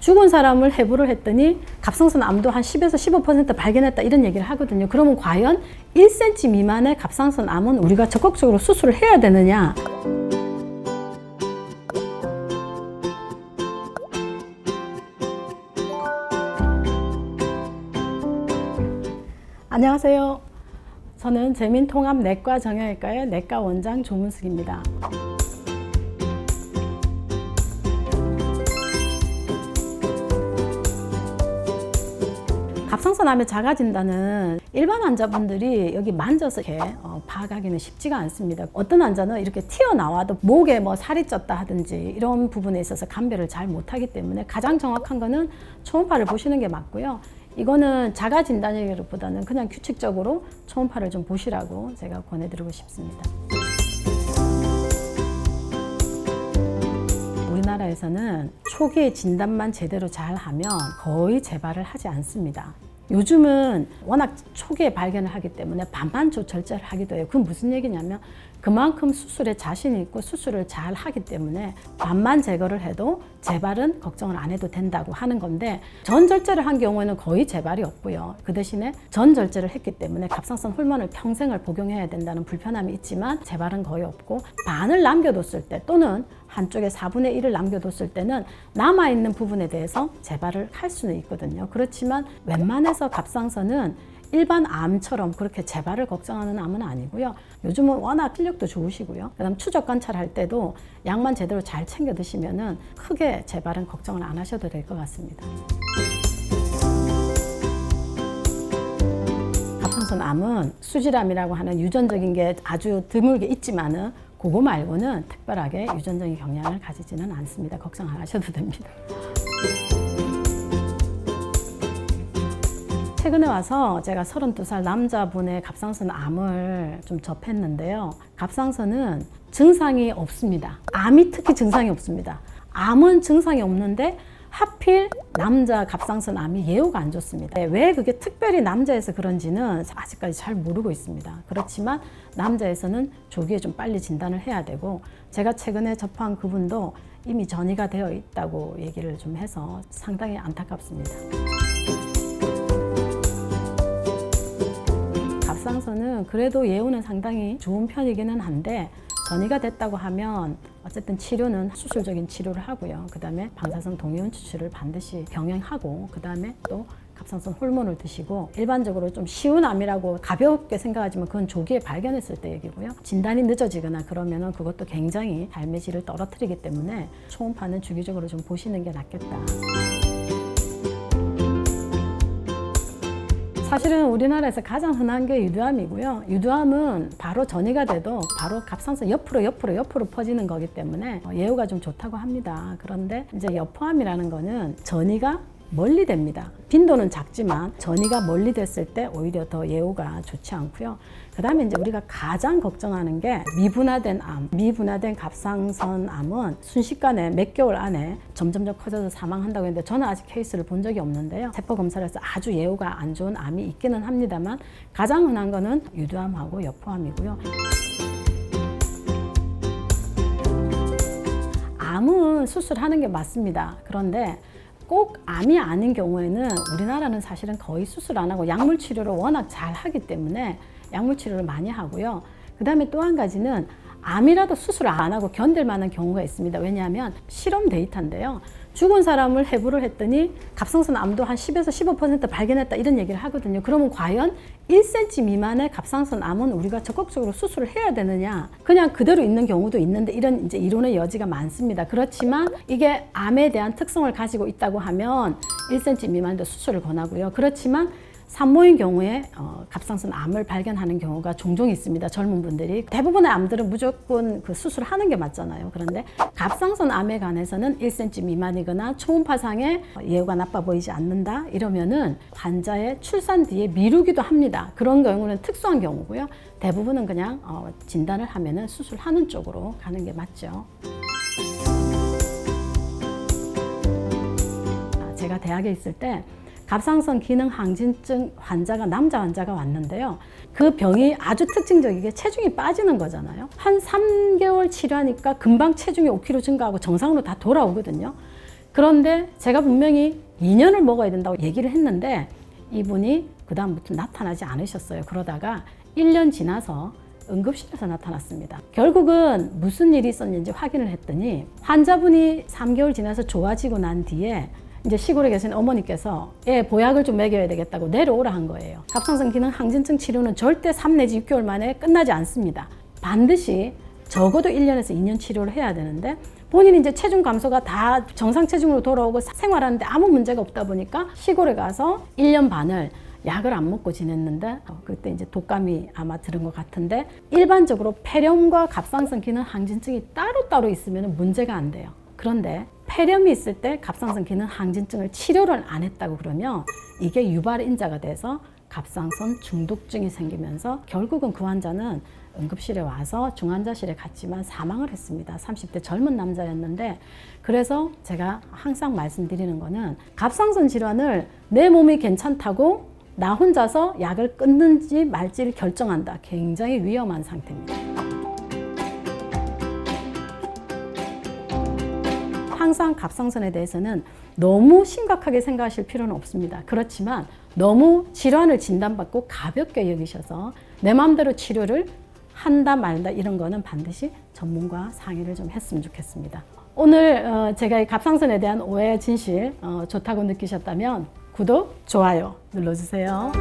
죽은 사람을 해부를 했더니 갑상선 암도 한 10에서 15% 발견했다 이런 얘기를 하거든요. 그러면 과연 1cm 미만의 갑상선 암은 우리가 적극적으로 수술을 해야 되느냐? 안녕하세요. 저는 재민통합내과 정형외과의 내과 원장 조문숙입니다. 갑상선 암의 자가 진단은 일반 환자분들이 여기 만져서 이렇게 파악하기는 쉽지가 않습니다. 어떤 환자는 이렇게 튀어나와도 목에 뭐 살이 쪘다 하든지 이런 부분에 있어서 감별을 잘 못하기 때문에 가장 정확한 거는 초음파를 보시는 게 맞고요. 이거는 자가 진단이기보다는 그냥 규칙적으로 초음파를 좀 보시라고 제가 권해드리고 싶습니다. 우리나라에서는 초기에 진단만 제대로 잘 하면 거의 재발을 하지 않습니다. 요즘은 워낙 초기에 발견을 하기 때문에 반만초 절제를 하기도 해요. 그건 무슨 얘기냐면 그만큼 수술에 자신이 있고 수술을 잘 하기 때문에 반만 제거를 해도 재발은 걱정을 안 해도 된다고 하는 건데, 전 절제를 한 경우에는 거의 재발이 없고요. 그 대신에 전 절제를 했기 때문에 갑상선 호르몬을 평생을 복용해야 된다는 불편함이 있지만 재발은 거의 없고, 반을 남겨뒀을 때 또는 한쪽에 4분의 1을 남겨뒀을 때는 남아있는 부분에 대해서 재발을 할 수는 있거든요. 그렇지만 웬만해서 갑상선은 일반 암처럼 그렇게 재발을 걱정하는 암은 아니고요. 요즘은 워낙 필력도 좋으시고요. 그다음 추적 관찰할 때도 약만 제대로 잘 챙겨 드시면은 크게 재발은 걱정을 안 하셔도 될 것 같습니다. 갑상선 암은 수질암이라고 하는 유전적인 게 아주 드물게 있지만은 그거 말고는 특별하게 유전적인 경향을 가지지는 않습니다. 걱정 안 하셔도 됩니다. 최근에 와서 제가 32살 남자분의 갑상선 암을 좀 접했는데요. 갑상선은 증상이 없습니다. 암이 특히 증상이 없습니다. 암은 증상이 없는데 하필 남자 갑상선 암이 예후가 안 좋습니다. 왜 그게 특별히 남자에서 그런지는 아직까지 잘 모르고 있습니다. 그렇지만 남자에서는 조기에 좀 빨리 진단을 해야 되고, 제가 최근에 접한 그분도 이미 전이가 되어 있다고 얘기를 좀 해서 상당히 안타깝습니다. 갑상선은 그래도 예후는 상당히 좋은 편이기는 한데, 전이가 됐다고 하면 어쨌든 치료는 수술적인 치료를 하고요. 그 다음에 방사선 동위원 추출을 반드시 병행하고, 그 다음에 또 갑상선 호르몬을 드시고, 일반적으로 좀 쉬운 암이라고 가볍게 생각하지만 그건 조기에 발견했을 때 얘기고요. 진단이 늦어지거나 그러면은 그것도 굉장히 삶의 질을 떨어뜨리기 때문에 초음파는 주기적으로 좀 보시는 게 낫겠다. 사실은 우리나라에서 가장 흔한 게 유두암이고요. 유두암은 바로 전이가 돼도 바로 갑상선 옆으로 퍼지는 거기 때문에 예후가 좀 좋다고 합니다. 그런데 이제 여포암이라는 거는 전이가 멀리 됩니다. 빈도는 작지만 전이가 멀리 됐을 때 오히려 더 예후가 좋지 않고요. 그 다음에 이제 우리가 가장 걱정하는 게 미분화된 암, 미분화된 갑상선 암은 순식간에 몇 개월 안에 점점점 커져서 사망한다고 했는데, 저는 아직 케이스를 본 적이 없는데요. 세포 검사를 해서 아주 예후가 안 좋은 암이 있기는 합니다만 가장 흔한 거는 유두암하고 여포암이고요. 암은 수술하는 게 맞습니다. 그런데 꼭 암이 아닌 경우에는 우리나라는 사실은 거의 수술 안 하고 약물 치료를 워낙 잘 하기 때문에 약물 치료를 많이 하고요. 그 다음에 또 한 가지는 암이라도 수술을 안 하고 견딜 만한 경우가 있습니다. 왜냐하면 실험 데이터인데요. 죽은 사람을 해부를 했더니 갑상선 암도 한 10에서 15% 발견했다 이런 얘기를 하거든요. 그러면 과연 1cm 미만의 갑상선 암은 우리가 적극적으로 수술을 해야 되느냐? 그냥 그대로 있는 경우도 있는데 이런 이제 이론의 여지가 많습니다. 그렇지만 이게 암에 대한 특성을 가지고 있다고 하면 1cm 미만도 수술을 권하고요. 그렇지만 산모인 경우에 갑상선 암을 발견하는 경우가 종종 있습니다. 젊은 분들이. 대부분의 암들은 무조건 그 수술하는 게 맞잖아요. 그런데 갑상선 암에 관해서는 1cm 미만이거나 초음파상에 예후가 나빠 보이지 않는다 이러면은 환자의 출산 뒤에 미루기도 합니다. 그런 경우는 특수한 경우고요. 대부분은 그냥 진단을 하면은 수술하는 쪽으로 가는 게 맞죠. 제가 대학에 있을 때 갑상선 기능 항진증 환자가 남자 환자가 왔는데요. 그 병이 아주 특징적이게 체중이 빠지는 거잖아요. 한 3개월 치료하니까 금방 체중이 5kg 증가하고 정상으로 다 돌아오거든요. 그런데 제가 분명히 2년을 먹어야 된다고 얘기를 했는데 이분이 그 다음부터 나타나지 않으셨어요. 그러다가 1년 지나서 응급실에서 나타났습니다. 결국은 무슨 일이 있었는지 확인을 했더니 환자분이 3개월 지나서 좋아지고 난 뒤에 이제 시골에 계신 어머니께서 보약을 좀 먹여야 되겠다고 내려오라 한 거예요. 갑상선 기능 항진증 치료는 절대 3 내지 6개월 만에 끝나지 않습니다. 반드시 적어도 1년에서 2년 치료를 해야 되는데 본인이 이제 체중 감소가 다 정상 체중으로 돌아오고 생활하는데 아무 문제가 없다 보니까 시골에 가서 1년 반을 약을 안 먹고 지냈는데 그때 이제 독감이 아마 들은 것 같은데 일반적으로 폐렴과 갑상선 기능 항진증이 따로따로 있으면 문제가 안 돼요. 그런데 폐렴이 있을 때 갑상선 기능 항진증을 치료를 안 했다고 그러면 이게 유발인자가 돼서 갑상선 중독증이 생기면서 결국은 그 환자는 응급실에 와서 중환자실에 갔지만 사망을 했습니다. 30대 젊은 남자였는데 그래서 제가 항상 말씀드리는 거는 갑상선 질환을 내 몸이 괜찮다고 나 혼자서 약을 끊는지 말지를 결정한다. 굉장히 위험한 상태입니다. 항상 갑상선에 대해서는 너무 심각하게 생각하실 필요는 없습니다. 그렇지만 너무 질환을 진단받고 가볍게 여기셔서 내 마음대로 치료를 한다 말다 이런 거는 반드시 전문가 상의를 좀 했으면 좋겠습니다. 오늘 제가 이 갑상선에 대한 오해 진실 좋다고 느끼셨다면 구독, 좋아요 눌러주세요.